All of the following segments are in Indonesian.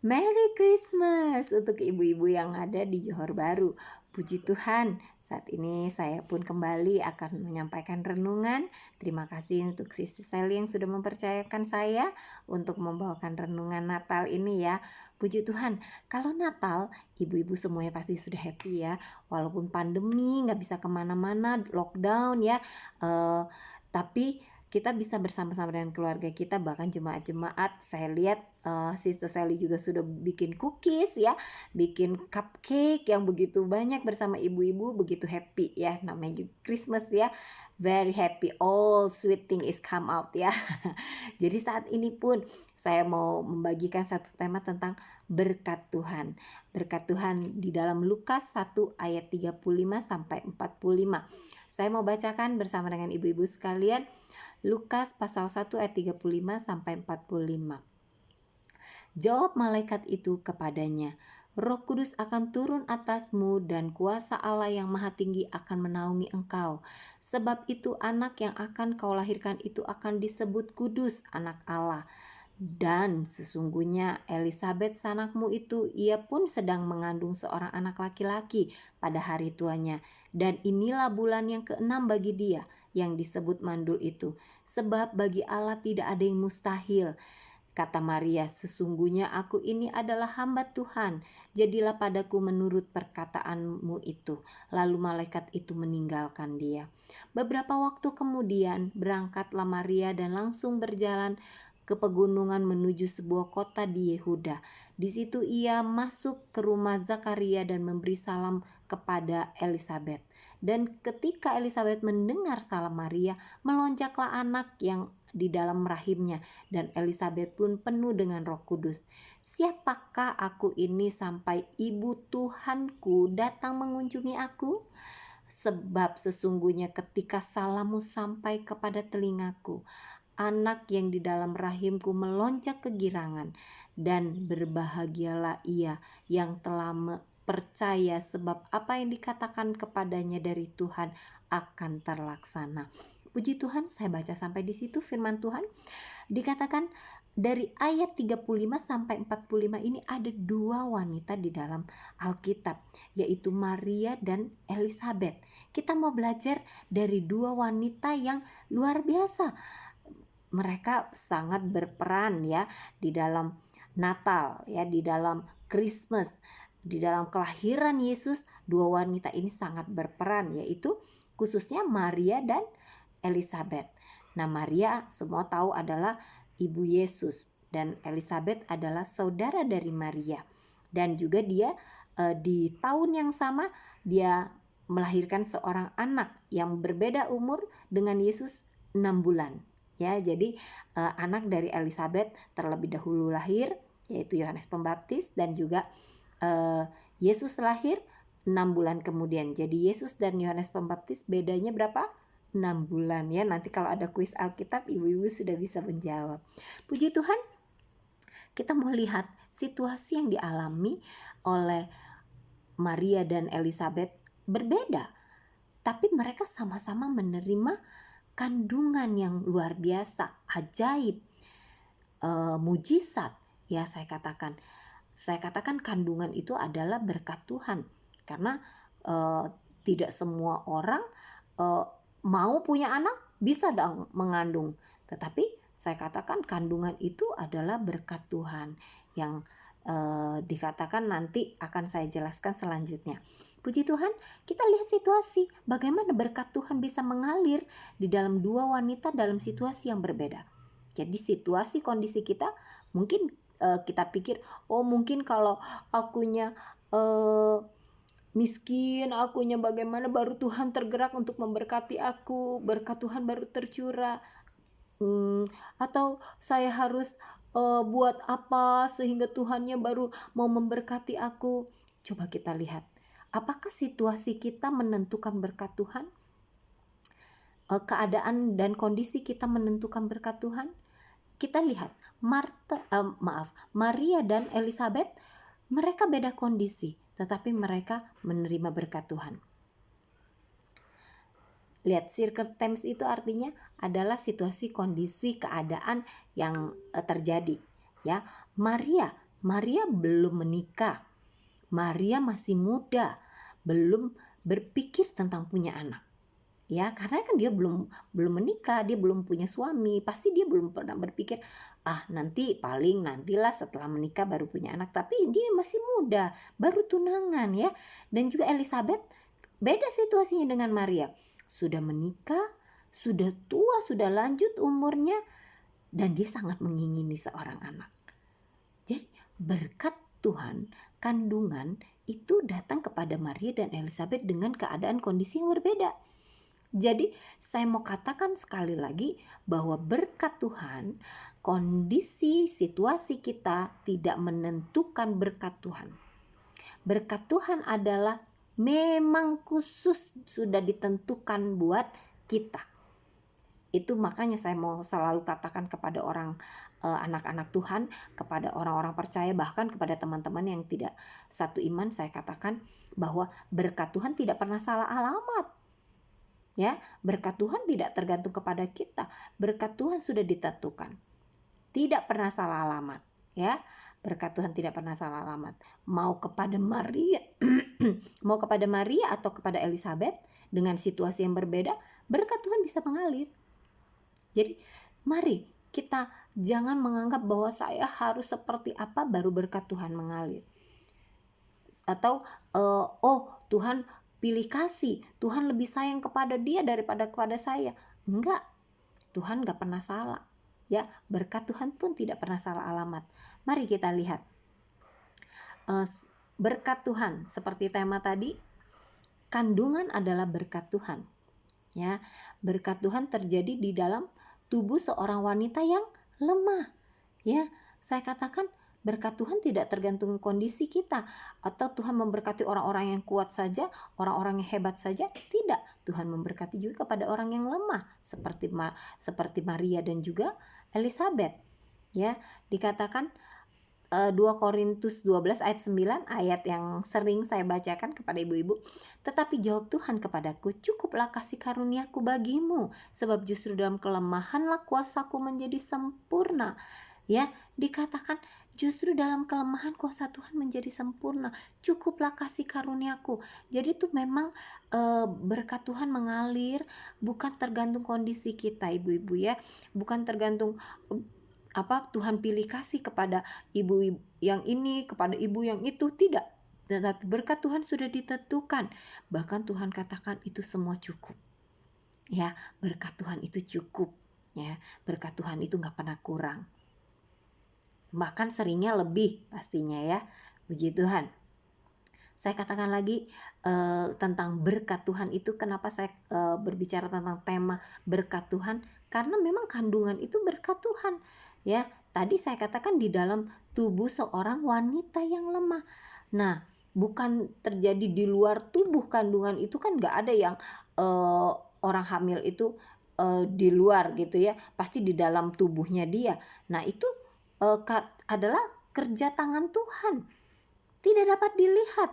Merry Christmas untuk ibu-ibu yang ada di Johor Bahru. Puji Tuhan, saat ini saya pun kembali akan menyampaikan renungan. Terima kasih untuk Sister Sally yang sudah mempercayakan saya untuk membawakan renungan Natal ini ya. Puji Tuhan, kalau Natal ibu-ibu semuanya pasti sudah happy ya. Walaupun pandemi nggak bisa kemana-mana, lockdown ya. Tapi kita bisa bersama-sama dengan keluarga kita, bahkan jemaat-jemaat. Saya lihat Sister Sally juga sudah bikin cookies ya, bikin cupcake yang begitu banyak bersama ibu-ibu, begitu happy ya. Namanya juga Christmas ya, very happy, all sweet thing is come out ya. Jadi saat ini pun saya mau membagikan satu tema tentang berkat Tuhan. Berkat Tuhan di dalam Lukas 1 ayat 35 sampai 45. Saya mau bacakan bersama dengan ibu-ibu sekalian. Lukas pasal 1 ayat 35 sampai 45. Jawab malaikat itu kepadanya, Roh Kudus akan turun atasmu dan kuasa Allah yang Maha Tinggi akan menaungi engkau. Sebab itu anak yang akan kau lahirkan itu akan disebut kudus, anak Allah. Dan sesungguhnya Elisabet sanakmu itu, ia pun sedang mengandung seorang anak laki-laki pada hari tuanya. Dan inilah bulan yang ke-6 bagi dia, yang disebut mandul itu. Sebab bagi Allah tidak ada yang mustahil. Kata Maria, sesungguhnya aku ini adalah hamba Tuhan. Jadilah padaku menurut perkataanmu itu. Lalu malaikat itu meninggalkan dia. Beberapa waktu kemudian berangkatlah Maria dan langsung berjalan ke pegunungan menuju sebuah kota di Yehuda. Di situ ia masuk ke rumah Zakaria dan memberi salam kepada Elisabet. Dan ketika Elisabet mendengar salam Maria, melonjaklah anak yang di dalam rahimnya, dan Elisabet pun penuh dengan Roh Kudus. Siapakah aku ini sampai ibu Tuhanku datang mengunjungi aku? Sebab sesungguhnya ketika salammu sampai kepada telingaku, anak yang di dalam rahimku melonjak kegirangan, dan berbahagialah ia yang telah percaya, sebab apa yang dikatakan kepadanya dari Tuhan akan terlaksana. Puji Tuhan, saya baca sampai di situ firman Tuhan. Dikatakan dari ayat 35 sampai 45 ini ada dua wanita di dalam Alkitab, yaitu Maria dan Elisabet. Kita mau belajar dari dua wanita yang luar biasa. Mereka sangat berperan ya di dalam Natal ya, di dalam Christmas, di dalam kelahiran Yesus. Dua wanita ini sangat berperan, yaitu khususnya Maria dan Elisabet. Nah, Maria semua tahu adalah ibu Yesus, dan Elisabet adalah saudara dari Maria. Dan juga dia di tahun yang sama dia melahirkan seorang anak yang berbeda umur dengan Yesus 6 bulan. Ya, jadi anak dari Elisabet terlebih dahulu lahir, yaitu Yohanes Pembaptis, dan juga Yesus lahir 6 bulan kemudian. Jadi Yesus dan Yohanes Pembaptis bedanya berapa? 6 bulan ya. Nanti kalau ada kuis Alkitab, ibu-ibu sudah bisa menjawab. Puji Tuhan, kita mau lihat situasi yang dialami oleh Maria dan Elisabet berbeda, tapi mereka sama-sama menerima kandungan yang luar biasa, ajaib, mujizat ya. Saya katakan kandungan itu adalah berkat Tuhan, karena tidak semua orang mau punya anak bisa dong mengandung, tetapi saya katakan kandungan itu adalah berkat Tuhan yang dikatakan nanti akan saya jelaskan selanjutnya. Puji Tuhan, kita lihat situasi bagaimana berkat Tuhan bisa mengalir di dalam dua wanita dalam situasi yang berbeda. Jadi situasi kondisi kita mungkin kita pikir, oh mungkin kalau akunya miskin, akunya bagaimana baru Tuhan tergerak untuk memberkati aku, berkat Tuhan baru tercurah. Atau saya harus buat apa sehingga Tuhannya baru mau memberkati aku. Coba kita lihat, apakah situasi kita menentukan berkat Tuhan? Keadaan dan kondisi kita menentukan berkat Tuhan? Kita lihat Maria dan Elisabet, mereka beda kondisi, tetapi mereka menerima berkat Tuhan. Lihat, circumstance itu artinya adalah situasi, kondisi, keadaan yang terjadi ya. Maria Maria belum menikah, Maria masih muda, belum berpikir tentang punya anak. Ya, karena kan dia belum menikah, dia belum punya suami, pasti dia belum pernah berpikir, nantilah setelah menikah baru punya anak. Tapi dia masih muda, baru tunangan ya. Dan juga Elizabeth beda situasinya dengan Maria. Sudah menikah, sudah tua, sudah lanjut umurnya, dan dia sangat mengingini seorang anak. Jadi berkat Tuhan, kandungan itu datang kepada Maria dan Elizabeth dengan keadaan kondisi yang berbeda. Jadi saya mau katakan sekali lagi bahwa berkat Tuhan, kondisi situasi kita tidak menentukan berkat Tuhan. Berkat Tuhan adalah memang khusus sudah ditentukan buat kita. Itu makanya saya mau selalu katakan kepada anak-anak Tuhan, kepada orang-orang percaya, bahkan kepada teman-teman yang tidak satu iman, saya katakan bahwa berkat Tuhan tidak pernah salah alamat. Ya, berkat Tuhan tidak tergantung kepada kita. Berkat Tuhan sudah ditentukan. Tidak pernah salah alamat, ya. Berkat Tuhan tidak pernah salah alamat. Mau kepada Maria, mau kepada Maria atau kepada Elizabeth dengan situasi yang berbeda, berkat Tuhan bisa mengalir. Jadi, mari kita jangan menganggap bahwa saya harus seperti apa baru berkat Tuhan mengalir. Atau Tuhan pilih kasih, Tuhan lebih sayang kepada dia daripada kepada saya. Enggak, Tuhan gak pernah salah. Ya, berkat Tuhan pun tidak pernah salah alamat. Mari kita lihat berkat Tuhan seperti tema tadi, kandungan adalah berkat Tuhan. Ya, berkat Tuhan terjadi di dalam tubuh seorang wanita yang lemah. Ya, saya katakan berkat Tuhan tidak tergantung kondisi kita, atau Tuhan memberkati orang-orang yang kuat saja, orang-orang yang hebat saja. Tidak, Tuhan memberkati juga kepada orang yang lemah, seperti Maria dan juga Elizabeth. Ya, dikatakan 2 Korintus 12 ayat 9, ayat yang sering saya bacakan kepada ibu-ibu. Tetapi jawab Tuhan kepadaku, cukuplah kasih karuniaku bagimu, sebab justru dalam kelemahanlah kuasaku menjadi sempurna. Ya, dikatakan justru dalam kelemahan kuasa Tuhan menjadi sempurna. Cukuplah kasih karuniaku. Jadi itu memang berkat Tuhan mengalir, bukan tergantung kondisi kita ibu-ibu ya. Bukan tergantung Tuhan pilih kasih kepada ibu yang ini, kepada ibu yang itu, tidak. Tetapi berkat Tuhan sudah ditentukan. Bahkan Tuhan katakan itu semua cukup. Ya, berkat Tuhan itu cukup. Ya, berkat Tuhan itu gak pernah kurang. Bahkan seringnya lebih pastinya ya. Puji Tuhan. Saya katakan lagi tentang berkat Tuhan itu, kenapa saya berbicara tentang tema berkat Tuhan, karena memang kandungan itu berkat Tuhan. Ya, tadi saya katakan di dalam tubuh seorang wanita yang lemah. Nah, bukan terjadi di luar tubuh kandungan itu, kan gak ada yang orang hamil itu di luar gitu ya, pasti di dalam tubuhnya dia. Nah, itu adalah kerja tangan Tuhan, tidak dapat dilihat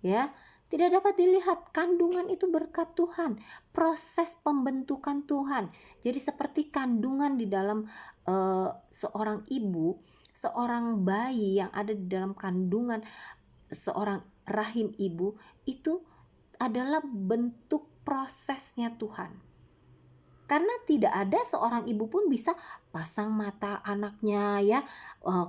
ya, tidak dapat dilihat. Kandungan itu berkat Tuhan, proses pembentukan Tuhan. Jadi seperti kandungan di dalam seorang ibu, seorang bayi yang ada di dalam kandungan seorang rahim ibu, itu adalah bentuk prosesnya Tuhan. Karena tidak ada seorang ibu pun bisa pasang mata anaknya ya,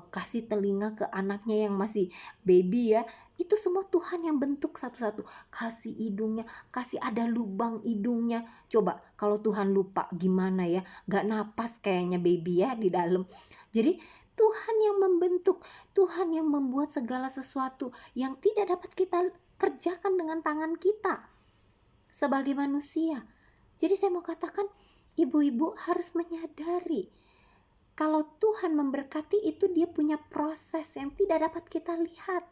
kasih telinga ke anaknya yang masih baby ya. Itu semua Tuhan yang bentuk satu-satu. Kasih hidungnya, kasih ada lubang hidungnya. Coba kalau Tuhan lupa gimana ya, gak napas kayaknya baby ya di dalam. Jadi Tuhan yang membentuk, Tuhan yang membuat segala sesuatu yang tidak dapat kita kerjakan dengan tangan kita sebagai manusia. Jadi saya mau katakan, ibu-ibu harus menyadari kalau Tuhan memberkati itu dia punya proses yang tidak dapat kita lihat.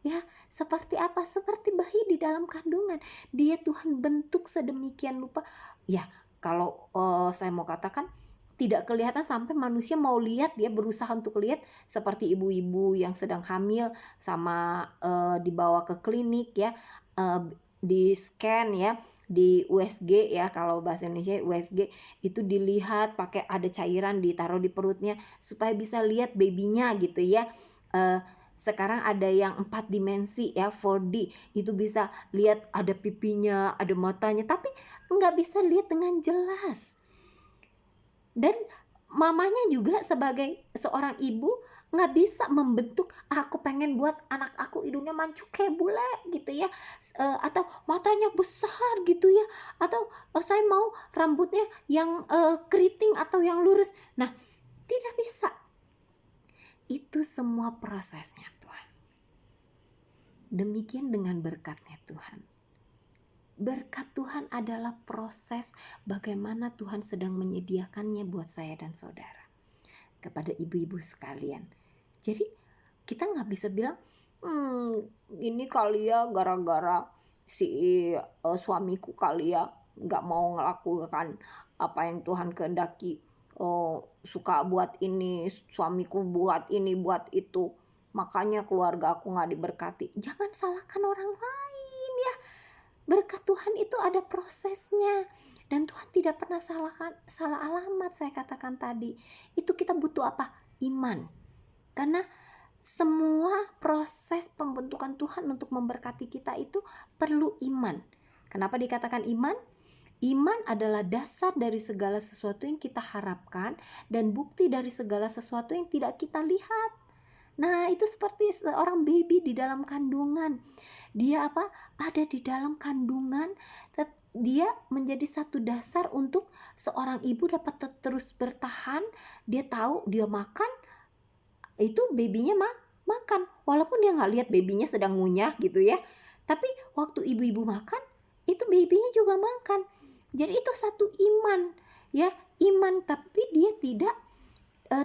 Ya, seperti apa? Seperti bayi di dalam kandungan. Dia Tuhan bentuk sedemikian rupa. Ya, kalau saya mau katakan tidak kelihatan sampai manusia mau lihat, dia berusaha untuk lihat, seperti ibu-ibu yang sedang hamil sama dibawa ke klinik ya, di scan ya, di USG ya, kalau bahasa Indonesia USG itu dilihat pakai ada cairan ditaruh di perutnya supaya bisa lihat babynya gitu ya. Sekarang ada yang 4 dimensi ya, 4D, itu bisa lihat ada pipinya, ada matanya, tapi nggak bisa lihat dengan jelas. Dan mamanya juga sebagai seorang ibu nggak bisa membentuk, aku pengen buat anak aku hidungnya mancung kayak bule gitu ya, atau matanya besar gitu ya, atau saya mau rambutnya yang keriting atau yang lurus. Nah, tidak bisa. Itu semua prosesnya Tuhan. Demikian dengan berkatnya Tuhan. Berkat Tuhan adalah proses bagaimana Tuhan sedang menyediakannya buat saya dan saudara. Kepada ibu-ibu sekalian. Jadi kita nggak bisa bilang, ini kali ya gara-gara si suamiku kali ya nggak mau ngelakukan apa yang Tuhan kehendaki. Suka buat ini, suamiku buat ini, buat itu. Makanya keluarga aku nggak diberkati. Jangan salahkan orang lain ya. Berkat Tuhan itu ada prosesnya. Dan Tuhan tidak pernah salah alamat, saya katakan tadi. Itu kita butuh apa? Iman. Karena semua proses pembentukan Tuhan untuk memberkati kita itu perlu iman. Kenapa dikatakan iman? Iman adalah dasar dari segala sesuatu yang kita harapkan dan bukti dari segala sesuatu yang tidak kita lihat. Nah, itu seperti seorang baby di dalam kandungan. Dia ada di dalam kandungan, dia menjadi satu dasar untuk seorang ibu dapat terus bertahan. Dia tahu dia makan, itu babynya makan, walaupun dia nggak lihat babynya sedang ngunyah gitu ya, tapi waktu ibu-ibu makan, itu babynya juga makan. Jadi itu satu iman ya, iman, tapi dia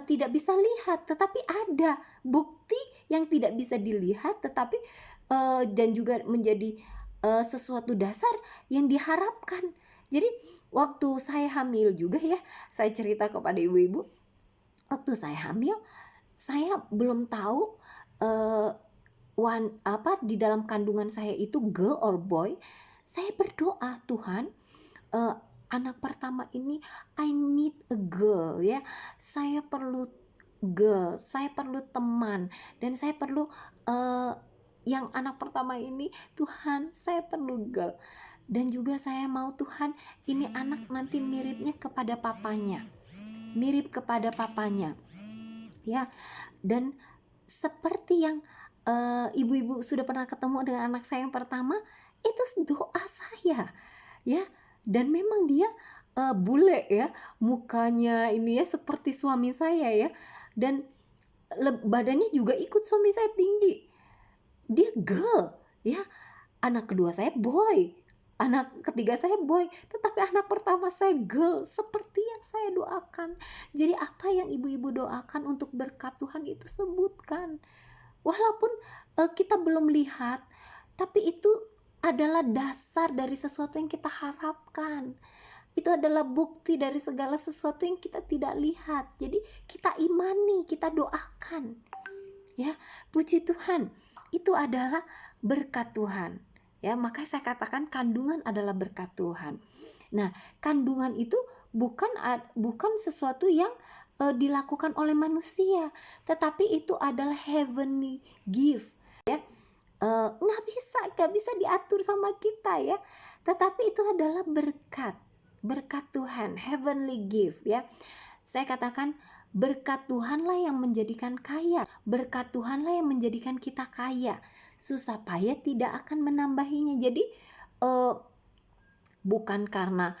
tidak bisa lihat, tetapi ada bukti yang tidak bisa dilihat, tetapi dan juga menjadi sesuatu dasar yang diharapkan. Jadi waktu saya hamil juga ya, saya cerita kepada ibu-ibu, waktu saya hamil, saya belum tahu di dalam kandungan saya itu girl or boy. Saya berdoa, Tuhan, anak pertama ini I need a girl ya. Saya perlu girl, saya perlu teman, dan saya perlu yang anak pertama ini, Tuhan, saya perlu girl. Dan juga saya mau, Tuhan, ini anak nanti miripnya kepada papanya. Mirip kepada papanya. Ya. Dan seperti yang ibu-ibu sudah pernah ketemu dengan anak saya yang pertama, itu doa saya ya. Dan memang dia bule ya, mukanya ini ya seperti suami saya ya, dan badannya juga ikut suami saya tinggi. Dia girl ya. Anak kedua saya boy, anak ketiga saya boy, tetapi anak pertama saya girl, seperti yang saya doakan. Jadi apa yang ibu-ibu doakan untuk berkat Tuhan itu sebutkan. Walaupun kita belum lihat, tapi itu adalah dasar dari sesuatu yang kita harapkan. Itu adalah bukti dari segala sesuatu yang kita tidak lihat. Jadi kita imani, kita doakan. Ya, puji Tuhan. Itu adalah berkat Tuhan. Ya, maka saya katakan kandungan adalah berkat Tuhan. Nah, kandungan itu bukan sesuatu yang dilakukan oleh manusia, tetapi itu adalah heavenly gift ya. Nggak bisa diatur sama kita ya, tetapi itu adalah berkat Tuhan, heavenly gift ya. Saya katakan berkat Tuhanlah yang menjadikan kaya, berkat Tuhanlah yang menjadikan kita kaya. Susah payah tidak akan menambahinya. Jadi bukan karena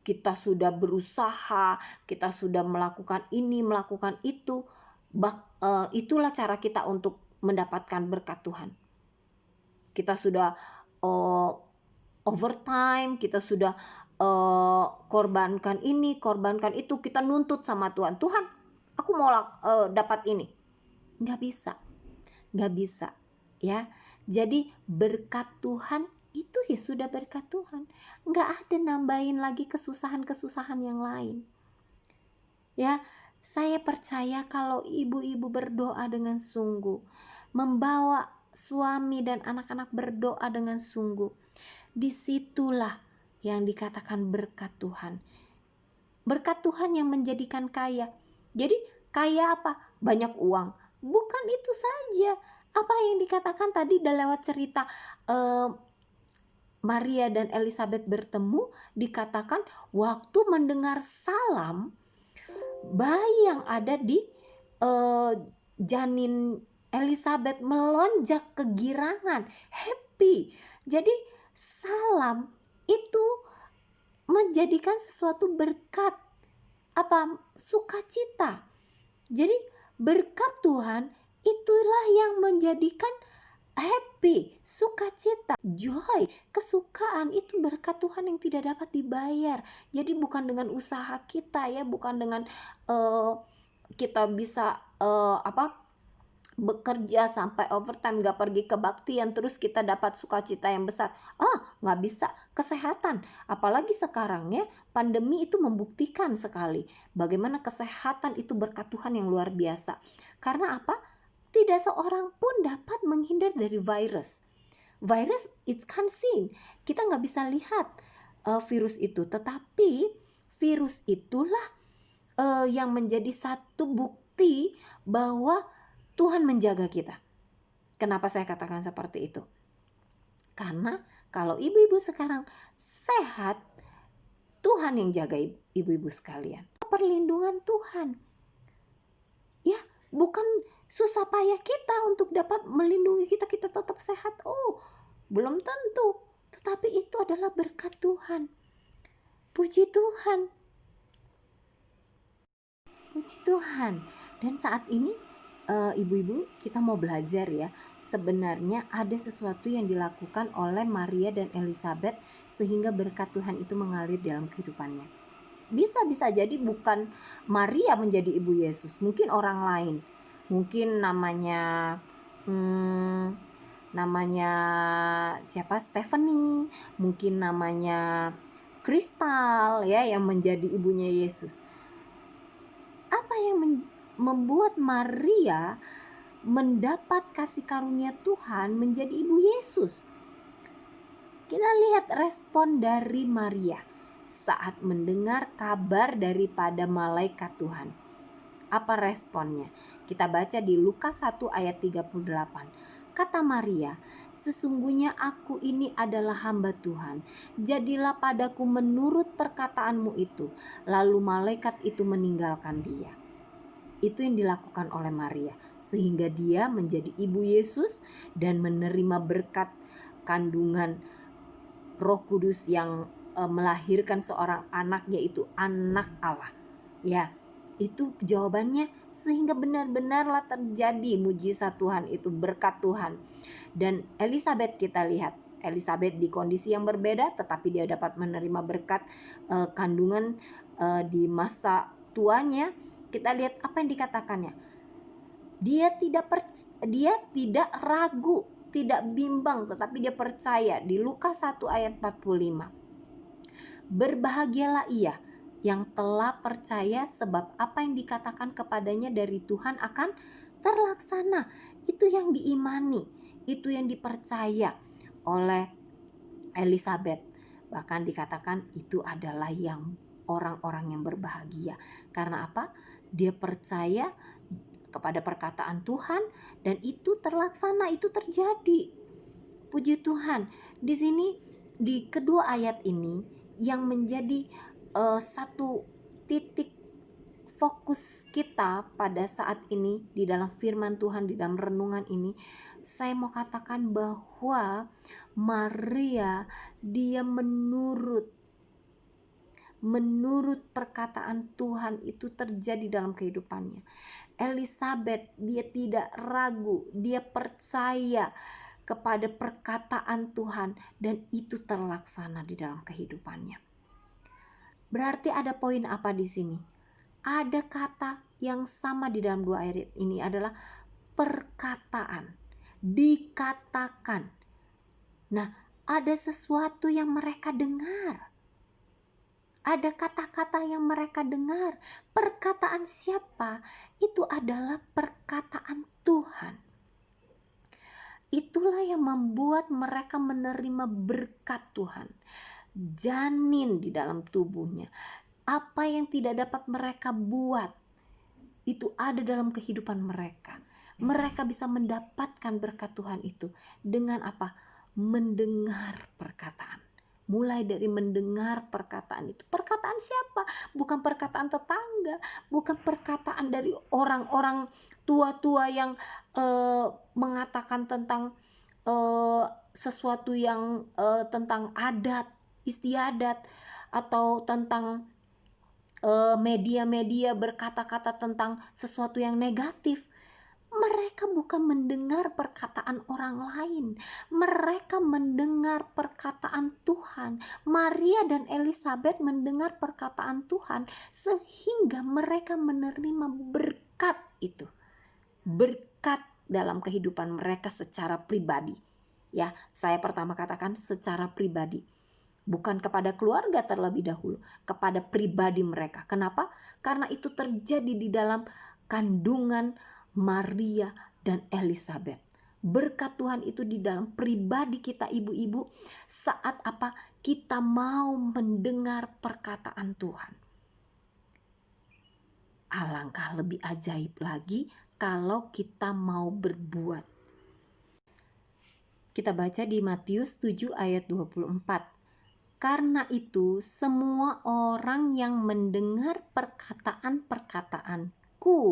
kita sudah berusaha, kita sudah melakukan ini, melakukan itu, itulah cara kita untuk mendapatkan berkat Tuhan. Kita sudah overtime, kita sudah korbankan ini, korbankan itu, kita nuntut sama Tuhan, Tuhan, aku mau dapat ini. Nggak bisa ya. Jadi berkat Tuhan itu ya sudah berkat Tuhan, nggak ada nambahin lagi kesusahan-kesusahan yang lain ya. Saya percaya kalau ibu-ibu berdoa dengan sungguh, membawa suami dan anak-anak berdoa dengan sungguh, disitulah yang dikatakan berkat Tuhan. Berkat Tuhan yang menjadikan kaya. Jadi kaya apa? Banyak uang, bukan itu saja. Apa yang dikatakan tadi lewat cerita Maria dan Elizabeth bertemu, dikatakan waktu mendengar salam, bayi yang ada di janin Elizabeth melonjak kegirangan, happy. Jadi salam itu menjadikan sesuatu berkat, sukacita. Jadi berkat Tuhan itulah yang menjadikan happy, sukacita, joy, kesukaan. Itu berkat Tuhan yang tidak dapat dibayar. Jadi bukan dengan usaha kita ya, bukan dengan kita bisa bekerja sampai overtime, gak pergi kebaktian terus kita dapat sukacita yang besar. Gak bisa. Kesehatan, apalagi sekarang ya, pandemi itu membuktikan sekali bagaimana kesehatan itu berkat Tuhan yang luar biasa. Karena apa? Tidak seorang pun dapat menghindar dari virus. Virus it's unseen, kita gak bisa lihat virus itu, tetapi virus itulah yang menjadi satu bukti bahwa Tuhan menjaga kita. Kenapa saya katakan seperti itu? Karena kalau ibu-ibu sekarang sehat, Tuhan yang jaga ibu-ibu sekalian. Perlindungan Tuhan. Ya, bukan susah payah kita untuk dapat melindungi kita tetap sehat. Belum tentu. Tetapi itu adalah berkat Tuhan. Puji Tuhan. Puji Tuhan. Dan saat ini ibu-ibu, kita mau belajar ya. Sebenarnya ada sesuatu yang dilakukan oleh Maria dan Elizabeth sehingga berkat Tuhan itu mengalir dalam kehidupannya. Bisa jadi bukan Maria menjadi ibu Yesus, mungkin orang lain. Mungkin namanya siapa? Stephanie, mungkin namanya Kristal ya yang menjadi ibunya Yesus. Apa yang membuat Maria mendapat kasih karunia Tuhan menjadi ibu Yesus? Kita lihat respon dari Maria saat mendengar kabar daripada malaikat Tuhan. Apa responnya? Kita baca di Lukas 1 ayat 38. Kata Maria, "Sesungguhnya aku ini adalah hamba Tuhan. Jadilah padaku menurut perkataanmu itu." Lalu malaikat itu meninggalkan dia. Itu yang dilakukan oleh Maria, sehingga dia menjadi ibu Yesus dan menerima berkat kandungan Roh Kudus yang melahirkan seorang anak, yaitu anak Allah. Ya, itu jawabannya, sehingga benar-benarlah terjadi mujizat Tuhan itu, berkat Tuhan. Dan Elizabeth, kita lihat Elizabeth di kondisi yang berbeda, tetapi dia dapat menerima berkat kandungan di masa tuanya. Kita lihat apa yang dikatakannya. Dia tidak ragu, tidak bimbang, tetapi dia percaya. Di Lukas 1 ayat 45. Berbahagialah ia yang telah percaya, sebab apa yang dikatakan kepadanya dari Tuhan akan terlaksana. Itu yang diimani, itu yang dipercaya oleh Elizabeth. Bahkan dikatakan itu adalah yang orang-orang yang berbahagia. Karena apa? Dia percaya kepada perkataan Tuhan dan itu terlaksana, itu terjadi. Puji Tuhan. Di sini di kedua ayat ini yang menjadi satu titik fokus kita pada saat ini di dalam firman Tuhan, di dalam renungan ini, saya mau katakan bahwa Maria dia menurut perkataan Tuhan, itu terjadi dalam kehidupannya. Elizabeth dia tidak ragu, dia percaya kepada perkataan Tuhan dan itu terlaksana di dalam kehidupannya. Berarti ada poin apa di sini? Ada kata yang sama di dalam dua ayat ini, adalah perkataan, dikatakan. Nah, ada sesuatu yang mereka dengar. Ada kata-kata yang mereka dengar. Perkataan siapa? Itu adalah perkataan Tuhan. Itulah yang membuat mereka menerima berkat Tuhan. Janin di dalam tubuhnya. Apa yang tidak dapat mereka buat, itu ada dalam kehidupan mereka. Mereka bisa mendapatkan berkat Tuhan itu dengan apa? Mendengar perkataan. Mulai dari mendengar perkataan itu. Perkataan siapa? Bukan perkataan tetangga, bukan perkataan dari orang-orang tua-tua yang mengatakan tentang sesuatu yang tentang adat istiadat, atau tentang media-media berkata-kata tentang sesuatu yang negatif. Mereka bukan mendengar perkataan orang lain, mereka mendengar perkataan Tuhan. Maria dan Elizabeth mendengar perkataan Tuhan sehingga mereka menerima berkat itu. Berkat dalam kehidupan mereka secara pribadi. Ya, saya pertama katakan secara pribadi. Bukan kepada keluarga terlebih dahulu, kepada pribadi mereka. Kenapa? Karena itu terjadi di dalam kandungan Maria dan Elizabeth. Berkat Tuhan itu di dalam pribadi kita ibu-ibu saat apa? Kita mau mendengar perkataan Tuhan. Alangkah lebih ajaib lagi kalau kita mau berbuat. Kita baca di Matius 7 ayat 24. Karena itu semua orang yang mendengar perkataan-perkataanku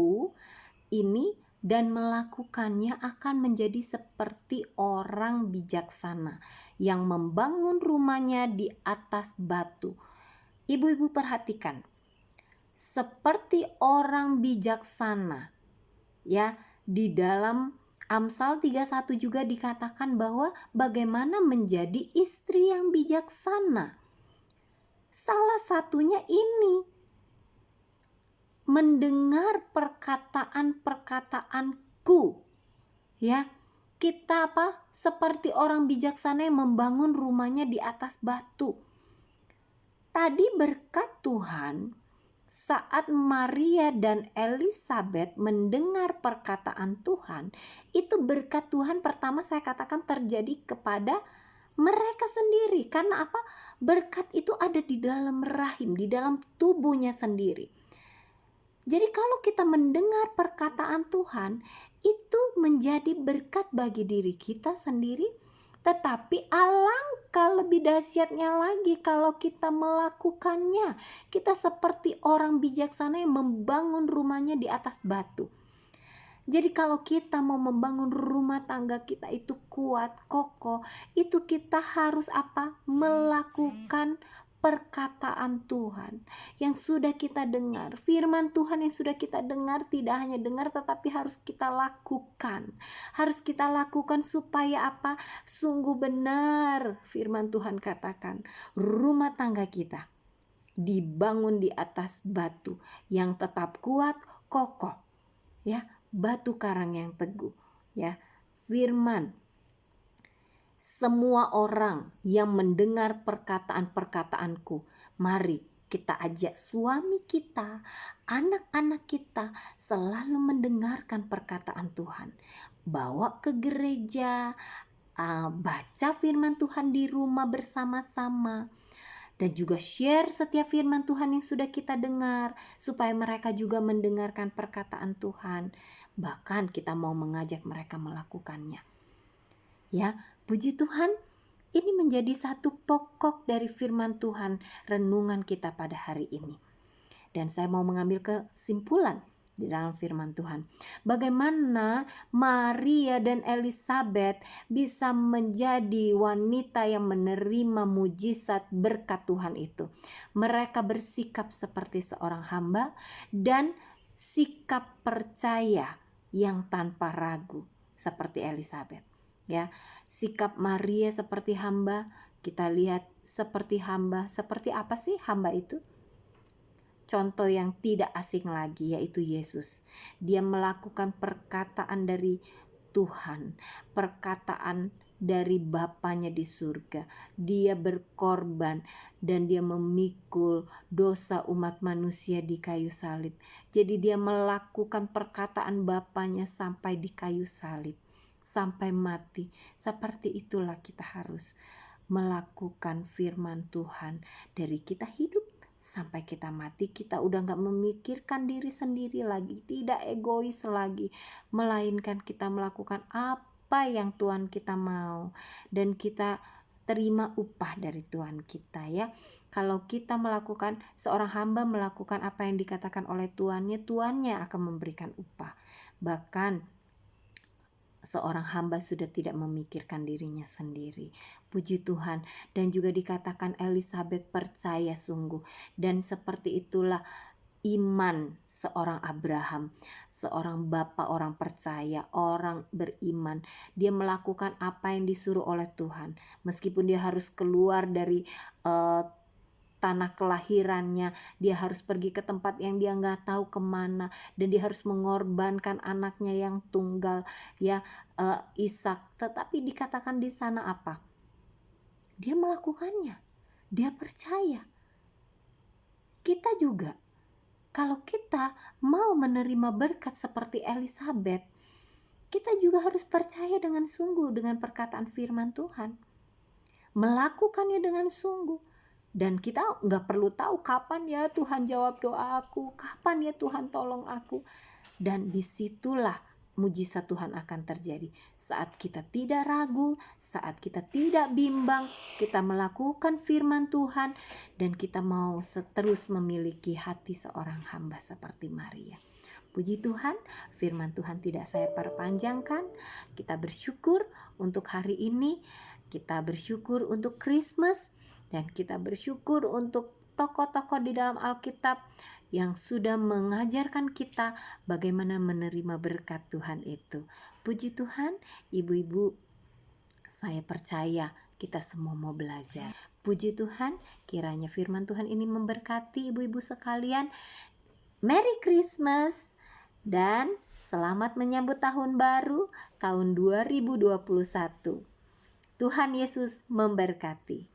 ini dan melakukannya akan menjadi seperti orang bijaksana yang membangun rumahnya di atas batu. Ibu-ibu perhatikan, seperti orang bijaksana, ya, di dalam Amsal 31 juga dikatakan bahwa bagaimana menjadi istri yang bijaksana. Salah satunya ini, mendengar perkataan-perkataanku. Ya, kita apa? Seperti orang bijaksana yang membangun rumahnya di atas batu. Tadi berkat Tuhan saat Maria dan Elizabeth mendengar perkataan Tuhan, itu berkat Tuhan pertama saya katakan terjadi kepada mereka sendiri. Karena apa? Berkat itu ada di dalam rahim, di dalam tubuhnya sendiri. Jadi kalau kita mendengar perkataan Tuhan, itu menjadi berkat bagi diri kita sendiri. Tetapi alangkah lebih dahsyatnya lagi kalau kita melakukannya. Kita seperti orang bijaksana yang membangun rumahnya di atas batu. Jadi kalau kita mau membangun rumah tangga kita itu kuat, kokoh, itu kita harus apa? Melakukan perkataan Tuhan yang sudah kita dengar. Firman Tuhan yang sudah kita dengar, tidak hanya dengar tetapi harus kita lakukan. Harus kita lakukan supaya apa? Sungguh benar firman Tuhan katakan, rumah tangga kita dibangun di atas batu yang tetap kuat, kokoh. Ya, batu karang yang teguh. Ya, firman. Semua orang yang mendengar perkataan-perkataanku, mari kita ajak suami kita, anak-anak kita selalu mendengarkan perkataan Tuhan. Bawa ke gereja, baca firman Tuhan di rumah bersama-sama. Dan juga share setiap firman Tuhan yang sudah kita dengar, supaya mereka juga mendengarkan perkataan Tuhan. Bahkan kita mau mengajak mereka melakukannya. Ya, puji Tuhan, ini menjadi satu pokok dari firman Tuhan renungan kita pada hari ini. Dan saya mau mengambil kesimpulan di dalam firman Tuhan. Bagaimana Maria dan Elizabeth bisa menjadi wanita yang menerima mujizat berkat Tuhan itu. Mereka bersikap seperti seorang hamba dan sikap percaya yang tanpa ragu seperti Elizabeth. Ya, sikap Maria seperti hamba, kita lihat seperti hamba. Seperti apa sih hamba itu? Contoh yang tidak asing lagi yaitu Yesus. Dia melakukan perkataan dari Tuhan, perkataan dari Bapanya di surga. Dia berkorban dan dia memikul dosa umat manusia di kayu salib. Jadi dia melakukan perkataan Bapanya sampai di kayu salib, sampai mati. Seperti itulah kita harus melakukan firman Tuhan dari kita hidup sampai kita mati. Kita udah gak memikirkan diri sendiri lagi, tidak egois lagi, melainkan kita melakukan apa yang Tuhan kita mau, dan kita terima upah dari Tuhan kita ya. Kalau kita melakukan, seorang hamba melakukan apa yang dikatakan oleh Tuannya akan memberikan upah. Bahkan seorang hamba sudah tidak memikirkan dirinya sendiri. Puji Tuhan. Dan juga dikatakan Elisabet percaya sungguh. Dan seperti itulah iman seorang Abraham, seorang bapak orang percaya, orang beriman. Dia melakukan apa yang disuruh oleh Tuhan, meskipun dia harus keluar dari tanah kelahirannya, dia harus pergi ke tempat yang dia nggak tahu kemana, dan dia harus mengorbankan anaknya yang tunggal ya, Ishak. Tetapi dikatakan di sana apa? Dia melakukannya, dia percaya. Kita juga, kalau kita mau menerima berkat seperti Elisabet, kita juga harus percaya dengan sungguh dengan perkataan firman Tuhan, melakukannya dengan sungguh. Dan kita nggak perlu tahu kapan ya Tuhan jawab doa aku, kapan ya Tuhan tolong aku. Dan disitulah mujizat Tuhan akan terjadi. Saat kita tidak ragu, saat kita tidak bimbang, kita melakukan firman Tuhan, dan kita mau terus memiliki hati seorang hamba seperti Maria. Puji Tuhan, firman Tuhan tidak saya perpanjangkan. Kita bersyukur untuk hari ini, kita bersyukur untuk Christmas, dan kita bersyukur untuk tokoh-tokoh di dalam Alkitab yang sudah mengajarkan kita bagaimana menerima berkat Tuhan itu. Puji Tuhan, ibu-ibu, saya percaya kita semua mau belajar. Puji Tuhan, kiranya firman Tuhan ini memberkati ibu-ibu sekalian. Merry Christmas dan selamat menyambut tahun baru, tahun 2021. Tuhan Yesus memberkati.